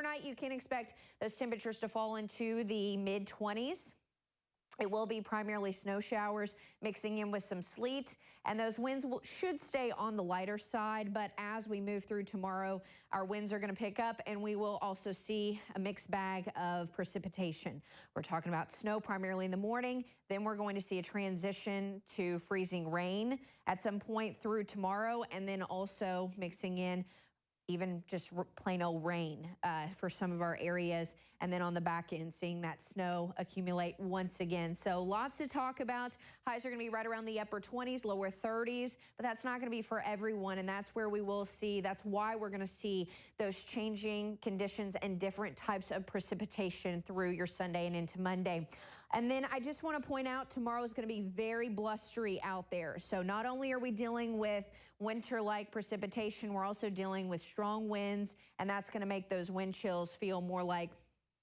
overnight, you can expect those temperatures to fall into the mid-20s. It will be primarily snow showers mixing in with some sleet, and those winds should stay on the lighter side. But as we move through tomorrow, our winds are going to pick up, and we will also see a mixed bag of precipitation. We're talking about snow primarily in the morning. Then we're going to see a transition to freezing rain at some point through tomorrow, and then also mixing in even just plain old rain for some of our areas. And then on the back end, seeing that snow accumulate once again. So lots to talk about. Highs are going to be right around the upper 20s, lower 30s, but that's not going to be for everyone. And that's where we will see, that's why we're going to see those changing conditions and different types of precipitation through your Sunday and into Monday. And then I just want to point out, tomorrow is going to be very blustery out there. So not only are we dealing with winter-like precipitation, we're also dealing with strong winds, and that's going to make those wind chills feel more like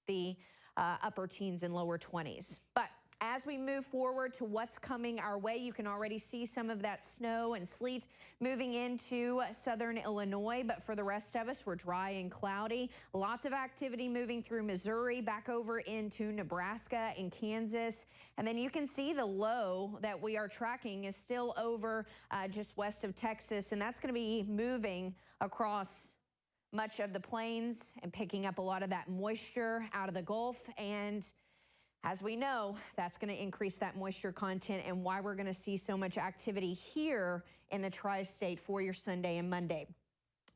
the upper teens and lower 20s. But as we move forward to what's coming our way, you can already see some of that snow and sleet moving into southern Illinois. But for the rest of us, we're dry and cloudy. Lots of activity moving through Missouri, back over into Nebraska and Kansas. And then you can see the low that we are tracking is still over just west of Texas. And that's going to be moving across much of the plains and picking up a lot of that moisture out of the Gulf. And as we know, that's going to increase that moisture content, and why we're going to see so much activity here in the tri-state for your Sunday and Monday.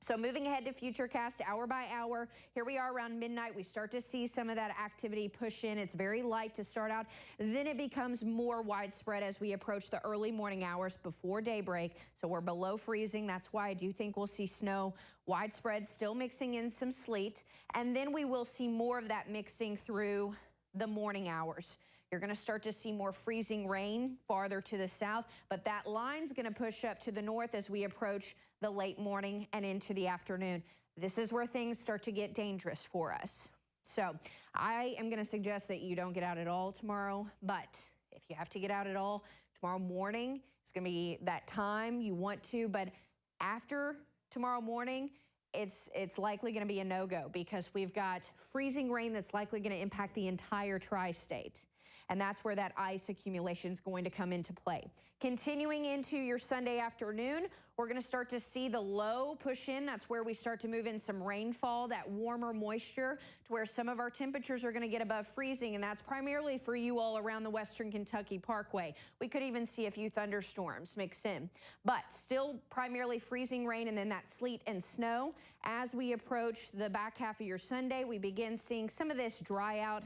So moving ahead to Futurecast hour by hour, here we are around midnight. We start to see some of that activity push in. It's very light to start out. Then it becomes more widespread as we approach the early morning hours before daybreak. So we're below freezing. That's why I do think we'll see snow widespread, still mixing in some sleet. And then we will see more of that mixing through the morning hours. You're going to start to see more freezing rain farther to the south, but that line's going to push up to the north as we approach the late morning and into the afternoon. This is where things start to get dangerous for us. So I am going to suggest that you don't get out at all tomorrow, but if you have to get out at all tomorrow morning, it's going to be that time you want to, but after tomorrow morning, it's likely going to be a no-go, because we've got freezing rain that's likely going to impact the entire tri-state. And that's where that ice accumulation is going to come into play. Continuing into your Sunday afternoon, we're going to start to see the low push in. That's where we start to move in some rainfall, that warmer moisture, to where some of our temperatures are going to get above freezing. And that's primarily for you all around the Western Kentucky Parkway. We could even see a few thunderstorms mix in, but still primarily freezing rain, and then that sleet and snow. As we approach the back half of your Sunday, we begin seeing some of this dry out.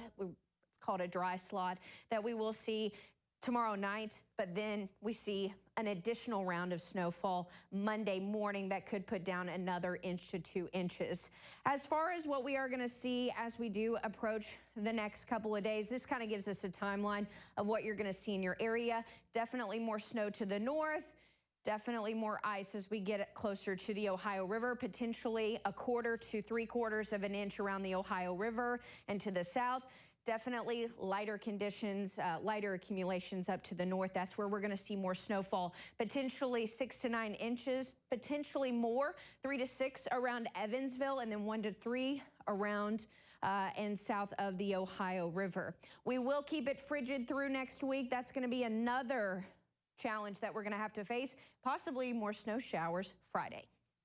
Called a dry slot that we will see tomorrow night, but then we see an additional round of snowfall Monday morning that could put down another 1 to 2 inches. As far as what we are going to see as we do approach the next couple of days, this kind of gives us a timeline of what you're going to see in your area. Definitely more snow to the north. Definitely more ice as we get closer to the Ohio River, potentially 1/4 to 3/4 of an inch around the Ohio River, and to the south. Definitely lighter conditions, lighter accumulations up to the north. That's where we're going to see more snowfall, potentially 6 to 9 inches, potentially more, 3 to 6 around Evansville, and then 1 to 3 around and south of the Ohio River. We will keep it frigid through next week. That's going to be another challenge that we're going to have to face, possibly more snow showers Friday.